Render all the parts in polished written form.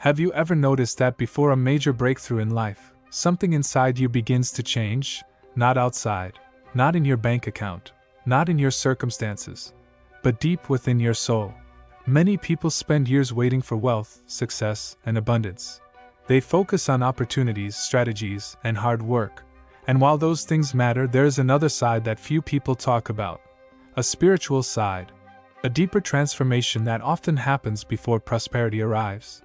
Have you ever noticed that before a major breakthrough in life, something inside you begins to change? Not outside, not in your bank account, not in your circumstances, but deep within your soul. Many people spend years waiting for wealth, success, and abundance. They focus on opportunities, strategies, and hard work. And while those things matter, there's another side that few people talk about. A spiritual side. A deeper transformation that often happens before prosperity arrives.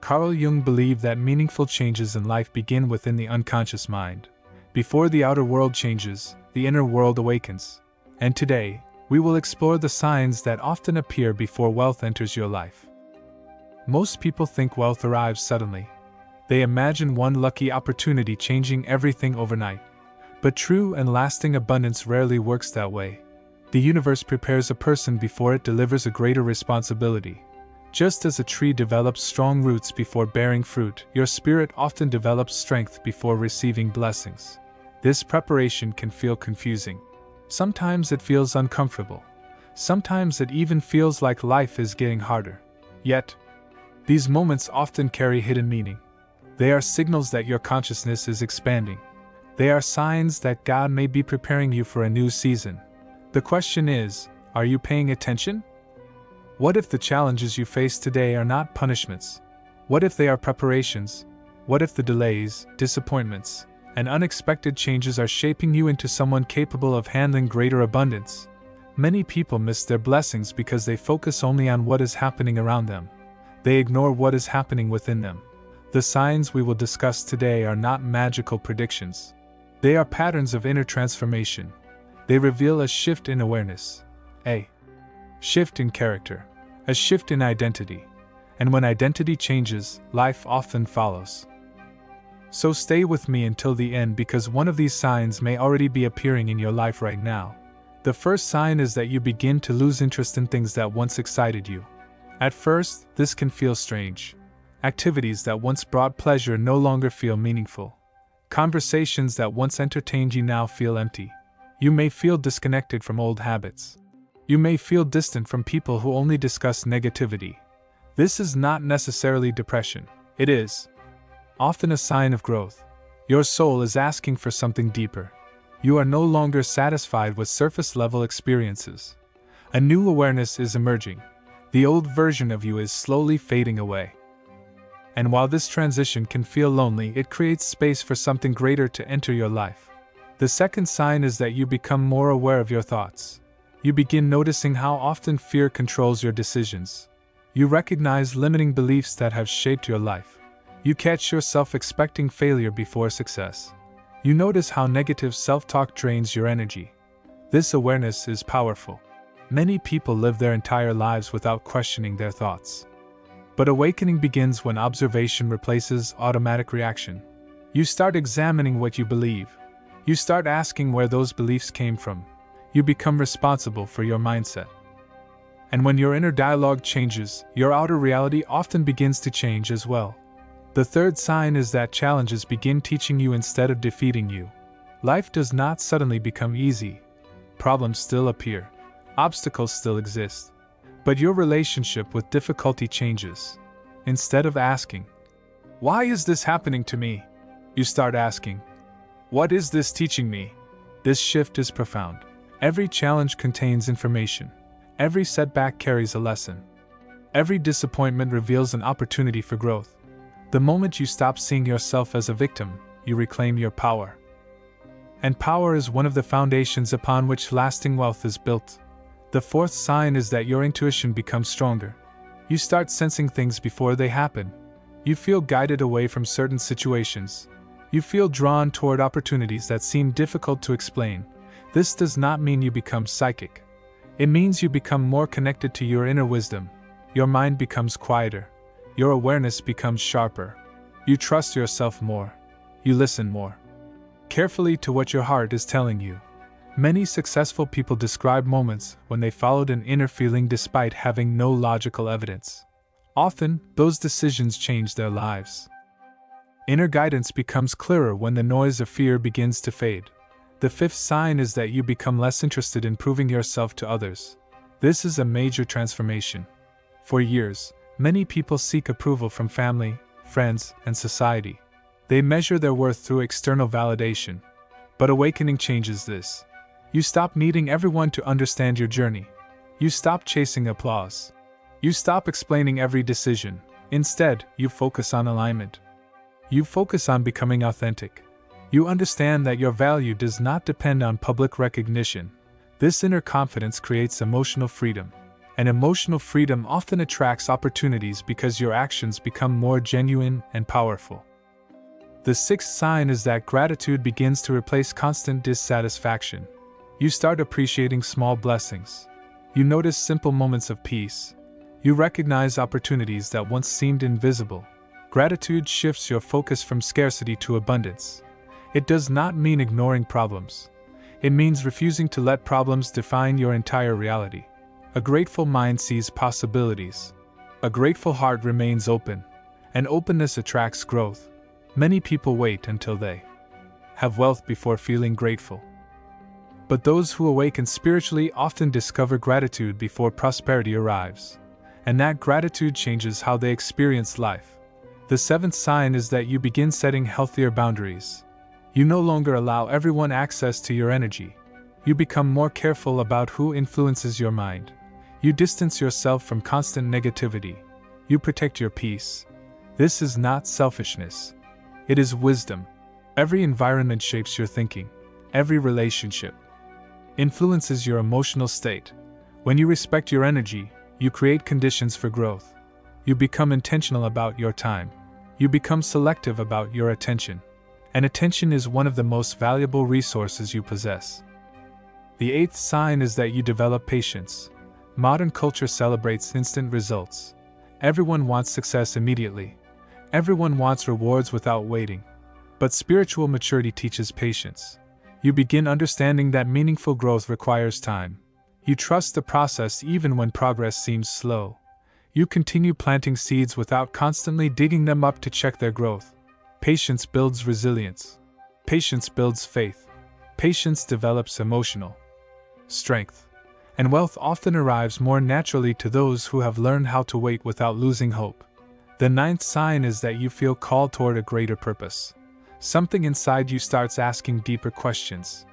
Carl Jung believed that meaningful changes in life begin within the unconscious mind. Before the outer world changes, the inner world awakens. And today, we will explore the signs that often appear before wealth enters your life. Most people think wealth arrives suddenly. They imagine one lucky opportunity changing everything overnight. But true and lasting abundance rarely works that way. The universe prepares a person before it delivers a greater responsibility. Just as a tree develops strong roots before bearing fruit, your spirit often develops strength before receiving blessings. This preparation can feel confusing. Sometimes it feels uncomfortable. Sometimes it even feels like life is getting harder. Yet, these moments often carry hidden meaning. They are signals that your consciousness is expanding. They are signs that God may be preparing you for a new season. The question is, are you paying attention? What if the challenges you face today are not punishments? What if they are preparations? What if the delays, disappointments, and unexpected changes are shaping you into someone capable of handling greater abundance? Many people miss their blessings because they focus only on what is happening around them. They ignore what is happening within them. The signs we will discuss today are not magical predictions. They are patterns of inner transformation. They reveal a shift in awareness, a shift in character, a shift in identity. And when identity changes, life often follows. So stay with me until the end because one of these signs may already be appearing in your life right now. The first sign is that you begin to lose interest in things that once excited you. At first, this can feel strange. Activities that once brought pleasure no longer feel meaningful. Conversations that once entertained you now feel empty. You may feel disconnected from old habits. You may feel distant from people who only discuss negativity. This is not necessarily depression. It is often a sign of growth. Your soul is asking for something deeper. You are no longer satisfied with surface-level experiences. A new awareness is emerging. The old version of you is slowly fading away. And while this transition can feel lonely, it creates space for something greater to enter your life. The second sign is that you become more aware of your thoughts. You begin noticing how often fear controls your decisions. You recognize limiting beliefs that have shaped your life. You catch yourself expecting failure before success. You notice how negative self-talk drains your energy. This awareness is powerful. Many people live their entire lives without questioning their thoughts. But awakening begins when observation replaces automatic reaction. You start examining what you believe. You start asking where those beliefs came from. You become responsible for your mindset. And when your inner dialogue changes, your outer reality often begins to change as well. The third sign is that challenges begin teaching you instead of defeating you. Life does not suddenly become easy. Problems still appear. Obstacles still exist. But your relationship with difficulty changes. Instead of asking, "Why is this happening to me?" you start asking, "What is this teaching me?" This shift is profound. Every challenge contains information. Every setback carries a lesson. Every disappointment reveals an opportunity for growth. The moment you stop seeing yourself as a victim, you reclaim your power. And power is one of the foundations upon which lasting wealth is built. The fourth sign is that your intuition becomes stronger. You start sensing things before they happen. You feel guided away from certain situations. You feel drawn toward opportunities that seem difficult to explain. This does not mean you become psychic. It means you become more connected to your inner wisdom. Your mind becomes quieter. Your awareness becomes sharper. You trust yourself more. You listen more carefully to what your heart is telling you. Many successful people describe moments when they followed an inner feeling despite having no logical evidence. Often, those decisions change their lives. Inner guidance becomes clearer when the noise of fear begins to fade. The fifth sign is that you become less interested in proving yourself to others. This is a major transformation. For years, Many people seek approval from family, friends, and society. They measure their worth through external validation. But awakening changes this. You stop needing everyone to understand your journey. You stop chasing applause. You stop explaining every decision. Instead, you focus on alignment. You focus on becoming authentic. You understand that your value does not depend on public recognition. This inner confidence creates emotional freedom. And emotional freedom often attracts opportunities because your actions become more genuine and powerful. The sixth sign is that gratitude begins to replace constant dissatisfaction. You start appreciating small blessings. You notice simple moments of peace. You recognize opportunities that once seemed invisible. Gratitude shifts your focus from scarcity to abundance. It does not mean ignoring problems. It means refusing to let problems define your entire reality. A grateful mind sees possibilities. A grateful heart remains open. And openness attracts growth. Many people wait until they have wealth before feeling grateful. But those who awaken spiritually often discover gratitude before prosperity arrives. And that gratitude changes how they experience life. The seventh sign is that you begin setting healthier boundaries. You no longer allow everyone access to your energy. You become more careful about who influences your mind. You distance yourself from constant negativity. You protect your peace. This is not selfishness. It is wisdom. Every environment shapes your thinking. Every relationship influences your emotional state. When you respect your energy, you create conditions for growth. You become intentional about your time. You become selective about your attention. And attention is one of the most valuable resources you possess. The eighth sign is that you develop patience. Modern culture celebrates instant results. Everyone wants success immediately. Everyone wants rewards without waiting. But spiritual maturity teaches patience. You begin understanding that meaningful growth requires time. You trust the process even when progress seems slow. You continue planting seeds without constantly digging them up to check their growth. Patience builds resilience. Patience builds faith. Patience develops emotional strength. And wealth often arrives more naturally to those who have learned how to wait without losing hope. The ninth sign is that you feel called toward a greater purpose. Something inside you starts asking deeper questions.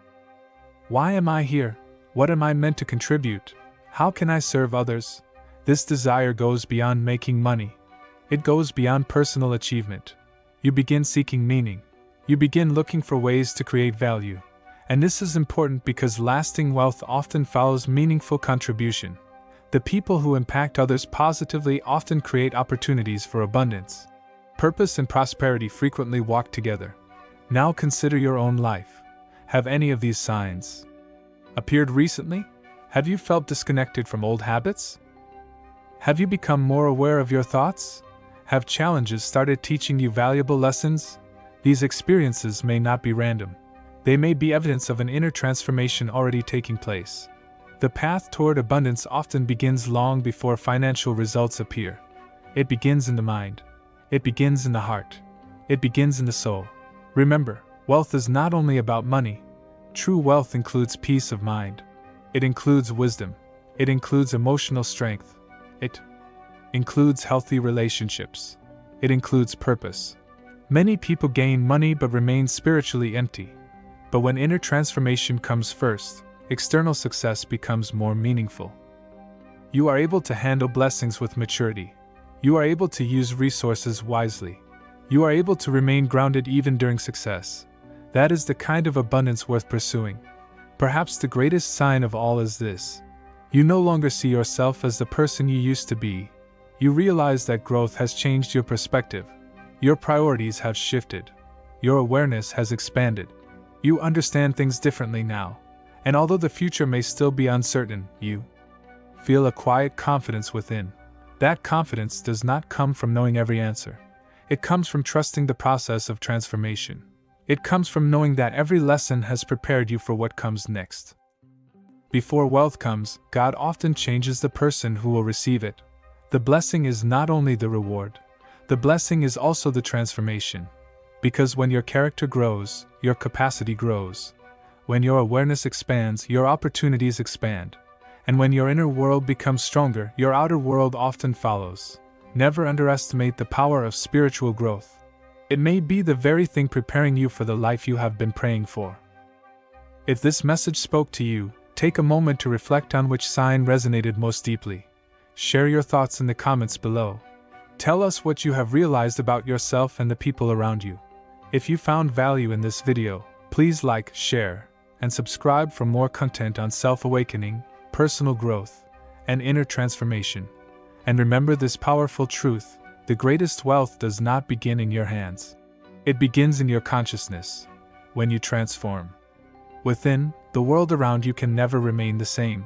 Why am I here? What am I meant to contribute? How can I serve others? This desire goes beyond making money. It goes beyond personal achievement. You begin seeking meaning. You begin looking for ways to create value. And this is important because lasting wealth often follows meaningful contribution. The people who impact others positively often create opportunities for abundance. Purpose and prosperity frequently walk together. Now consider your own life. Have any of these signs appeared recently? Have you felt disconnected from old habits? Have you become more aware of your thoughts? Have challenges started teaching you valuable lessons? These experiences may not be random. They may be evidence of an inner transformation already taking place. The path toward abundance often begins long before financial results appear. It begins in the mind. It begins in the heart. It begins in the soul. Remember, wealth is not only about money. True wealth includes peace of mind. It includes wisdom. It includes emotional strength. It includes healthy relationships. It includes purpose. Many people gain money but remain spiritually empty. But when inner transformation comes first, external success becomes more meaningful. You are able to handle blessings with maturity. You are able to use resources wisely. You are able to remain grounded even during success. That is the kind of abundance worth pursuing. Perhaps the greatest sign of all is this. You no longer see yourself as the person you used to be. You realize that growth has changed your perspective. Your priorities have shifted. Your awareness has expanded. You understand things differently now. And although the future may still be uncertain, you feel a quiet confidence within. That confidence does not come from knowing every answer. It comes from trusting the process of transformation. It comes from knowing that every lesson has prepared you for what comes next. Before wealth comes, God often changes the person who will receive it. The blessing is not only the reward. The blessing is also the transformation. Because when your character grows, your capacity grows. When your awareness expands, your opportunities expand. And when your inner world becomes stronger, your outer world often follows. Never underestimate the power of spiritual growth. It may be the very thing preparing you for the life you have been praying for. If this message spoke to you, take a moment to reflect on which sign resonated most deeply. Share your thoughts in the comments below. Tell us what you have realized about yourself and the people around you. If you found value in this video, please like, share, and subscribe for more content on self-awakening, personal growth, and inner transformation. And remember this powerful truth: the greatest wealth does not begin in your hands. It begins in your consciousness. When you transform within, the world around you can never remain the same.